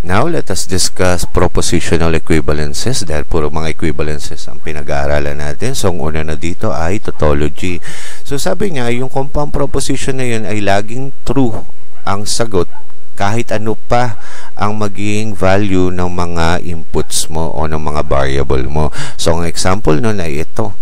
Now, let us discuss propositional equivalences dahil puro mga equivalences ang pinag-aaralan natin. So, ang una na dito ay tautology. So, sabi niya, yung compound proposition na yun ay laging true ang sagot kahit ano pa ang maging value ng mga inputs mo o ng mga variable mo. So, ang example nun ay ito,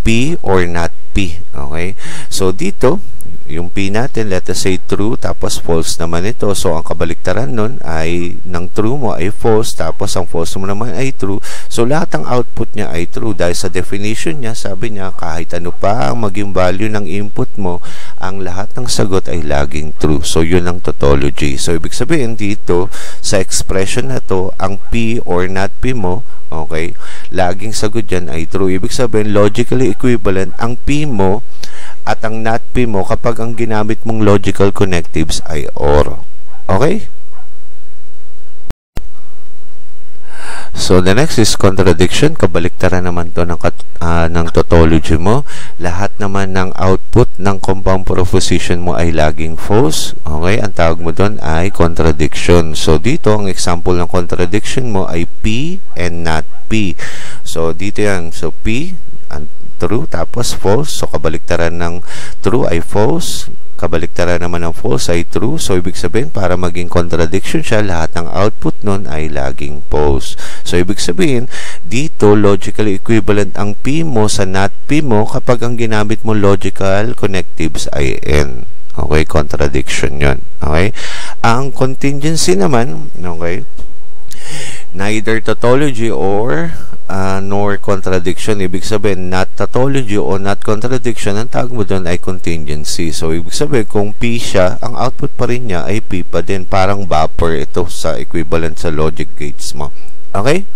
P or not P. Okay? So, dito, yung P natin, let us say true, tapos false naman ito. So, ang kabaliktaran nun ay, ng true mo ay false, tapos ang false mo naman ay true. So, lahat ng output niya ay true. Dahil sa definition niya, sabi niya, kahit ano pa ang maging value ng input mo, ang lahat ng sagot ay laging true. So, yun ang tautology. So, ibig sabihin dito, sa expression na to, ang P or not P mo, okay, laging sagot dyan ay true. Ibig sabihin, logically equivalent, ang P mo at ang not P mo kapag ang ginamit mong logical connectives ay OR. Okay? So, the next is contradiction. Kabaliktaran naman to ng tautology mo. Lahat naman ng output ng compound proposition mo ay laging false. Okay? Ang tawag mo doon ay contradiction. So, dito, ang example ng contradiction mo ay P and not P. So, dito yan. So, P, true, tapos false. So, kabaliktaran ng true ay false. Kabaliktaran naman ng false ay true. So, ibig sabihin, para maging contradiction siya, lahat ng output nun ay laging false. So, ibig sabihin, dito, logically equivalent ang P mo sa not P mo kapag ang ginamit mo logical connectives ay N. Okay? Contradiction yun. Okay? Ang contingency naman, okay, neither tautology or nor contradiction. Ibig sabihin, not tautology o not contradiction, ang tawag mo doon ay contingency. So, ibig sabihin, kung P siya, ang output pa rin niya ay P pa din. Parang buffer ito sa equivalent sa logic gates mo. Okay?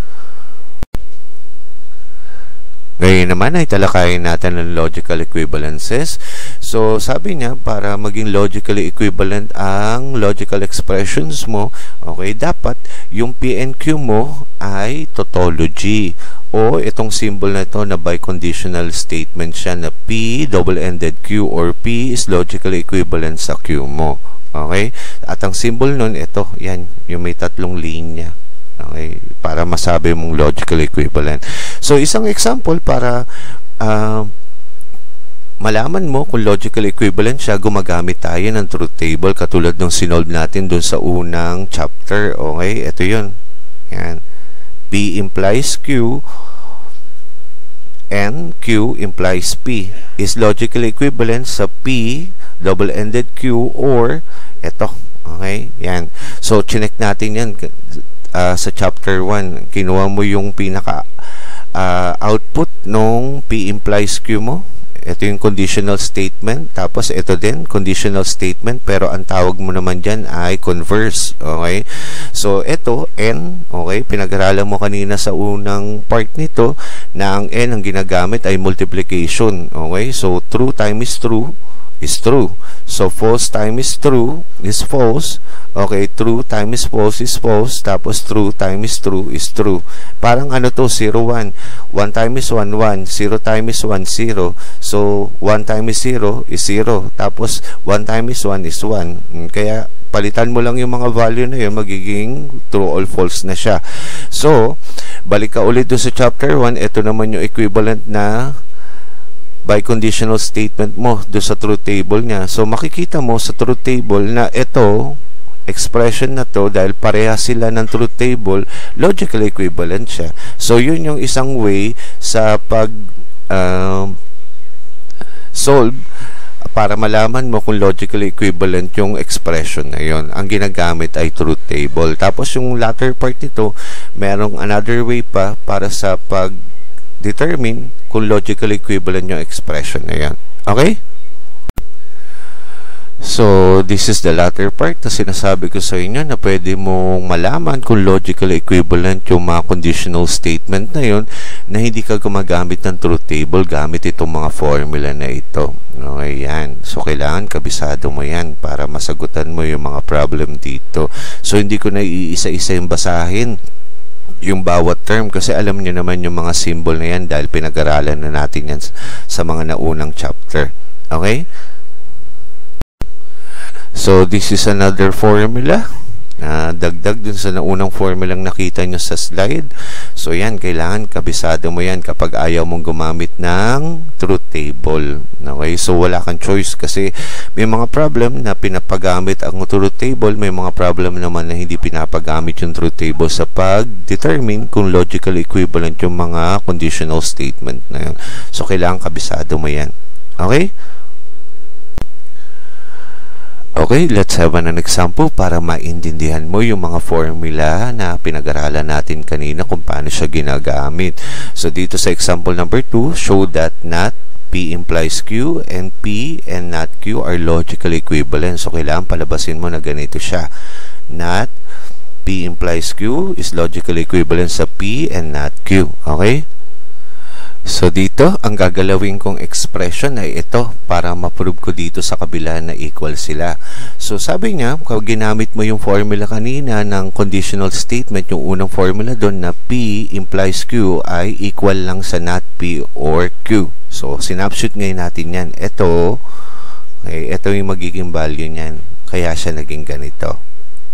Ngayon naman ay talakayin natin ang logical equivalences. So, sabi niya, para maging logically equivalent ang logical expressions mo, okay, dapat yung P and Q mo ay tautology. O itong symbol na ito na biconditional statement siya na P, double-ended Q, or P is logically equivalent sa Q mo. Okay? At ang symbol nun, ito, yan, yung may tatlong linya. Okay, para masabi mong logical equivalent. So, isang example para malaman mo kung logical equivalent siya, gumagamit tayo ng truth table katulad ng sinolve natin dun sa unang chapter. Okay, ito yun. Yan. P implies Q and Q implies P is logically equivalent sa P, double-ended Q, or ito. Okay, yan. So, chinek natin yan sa chapter 1, kinuha mo yung pinaka output nung P implies Q mo. Ito yung conditional statement. Tapos ito din, conditional statement, pero ang tawag mo naman dyan ay converse. Okay? So, ito, N, okay, pinag-aralan mo kanina sa unang part nito na ang N ang ginagamit ay multiplication. Okay? So, true times true is true. So, false times true is false. Okay, true times false is false. Tapos, true times true is true. Parang ano to, 0, 1. 1 times 1, 1. 0 times 1, 0. So, 1 times 0 is 0. Tapos, 1 times 1 is 1. Kaya, palitan mo lang yung mga value na yun, magiging true or false na siya. So, balik ka ulit doon sa chapter 1. Ito naman yung equivalent na biconditional statement mo do sa truth table niya. So, makikita mo sa truth table na ito, expression na to, dahil pareha sila ng truth table, logically equivalent siya. So, yun yung isang way sa pag solve para malaman mo kung logically equivalent yung expression na yun. Ang ginagamit ay truth table. Tapos, yung latter part nito, merong another way pa para sa pag-determine kung logically equivalent yung expression na yan. Okay? So, this is the latter part na sinasabi ko sa inyo na pwede mong malaman kung logically equivalent yung mga conditional statement na yun na hindi ka gumagamit ng truth table gamit itong mga formula na ito. Okay, yan. So, kailangan kabisado mo yan para masagutan mo yung mga problem dito. So, hindi ko na iisa-isa yung basahin yung bawat term kasi alam niyo naman yung mga symbol na yan dahil pinag-aralan na natin yan sa mga naunang chapter. Okay? So, this is another formula. dagdag dun sa naunang formulang nakita nyo sa slide. So yan, kailangan kabisado mo yan kapag ayaw mong gumamit ng truth table. Okay, so wala kang choice kasi may mga problem na pinapagamit ang truth table, may mga problem naman na hindi pinapagamit yung truth table sa pag-determine kung logical equivalent yung mga conditional statement na yun. So kailangan kabisado mo yan. Okay? Okay, let's have an example para maintindihan mo yung mga formula na pinag-aralan natin kanina kung paano siya ginagamit. So, dito sa example number 2, show that not P implies Q and P and not Q are logically equivalent. So, kailangan palabasin mo na ganito siya. Not P implies Q is logically equivalent sa P and not Q. Okay? So, dito, ang gagalawin kong expression ay ito para ma-prove ko dito sa kabila na equal sila. So, sabi niya, kung ginamit mo yung formula kanina ng conditional statement, yung unang formula doon na P implies Q ay equal lang sa not P or Q. So, sinubstitute ngayon natin yan. Ito, okay, ito yung magiging value niyan. Kaya siya naging ganito.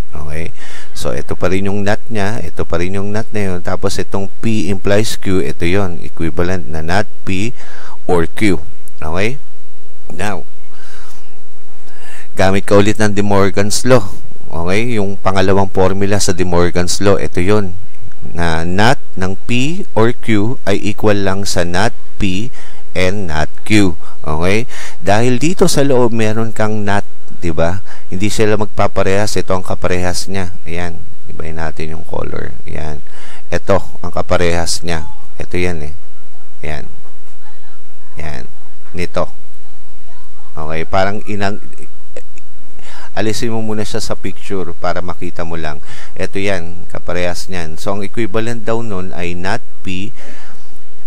Okay? So, ito pa rin yung not niya. Ito pa rin yung not na yun. Tapos, itong P implies Q. Ito yon, equivalent na not P or Q. Okay? Now, gamit ka ulit ng De Morgan's Law. Okay? Yung pangalawang formula sa De Morgan's Law. Ito yon, na not ng P or Q ay equal lang sa not P and not Q. Okay? Dahil dito sa loob, meron kang not, diba? Hindi sila magpaparehas. Ito ang kaparehas niya. Ayan. Ibahin natin yung color. Ayan. Ito ang kaparehas niya. Ito yan eh. Ayan. Ayan. Nito. Okay. Parang alisin mo muna siya sa picture para makita mo lang. Ito yan. Kaparehas niyan. So, ang equivalent daw nun ay not P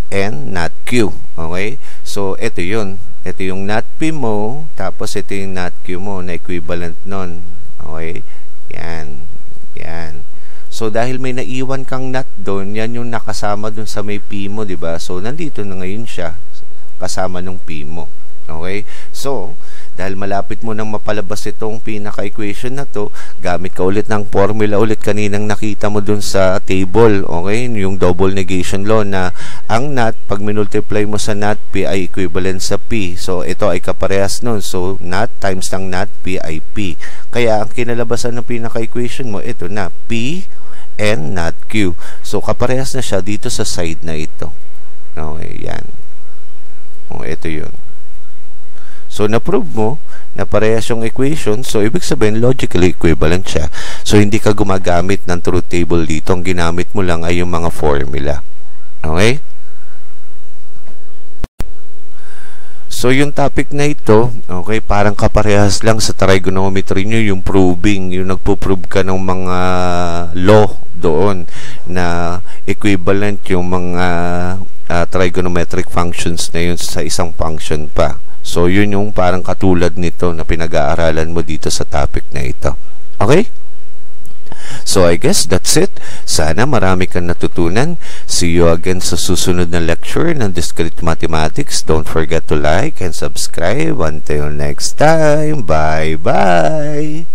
and not Q. Okay. So, ito yun. Ito yung not P mo, tapos ito yung not Q mo na equivalent nun. Okay? Yan. Yan. So, dahil may naiwan kang not doon, yan yung nakasama doon sa may P mo, diba? So, nandito na ngayon siya, kasama ng P mo. Okay? So, dahil malapit mo nang mapalabas itong pinaka-equation na to, gamit ka ulit ng formula ulit kaninang nakita mo dun sa table. Okay? Yung double negation law na ang not, pag minultiply mo sa not P ay equivalent sa P. So, ito ay kaparehas nun. So, not times ng not P ay P. Kaya, ang kinalabasan ng pinaka-equation mo, ito na, P and not Q. So, kaparehas na siya dito sa side na ito. Okay, yan. O, ito yun. So, na-prove mo na parehas yung equation. So, ibig sabihin, logically equivalent siya. So, hindi ka gumagamit ng truth table dito. Ang ginamit mo lang ay yung mga formula. Okay? So, yung topic na ito, okay, parang kaparehas lang sa trigonometry nyo, yung proving, yung nagpo-prove ka ng mga law doon na equivalent yung mga trigonometric functions na yun sa isang function pa. So, yun yung parang katulad nito na pinag-aaralan mo dito sa topic na ito. Okay? So, I guess that's it. Sana marami kang natutunan. See you again sa susunod na lecture ng Discrete Mathematics. Don't forget to like and subscribe. Until next time. Bye-bye!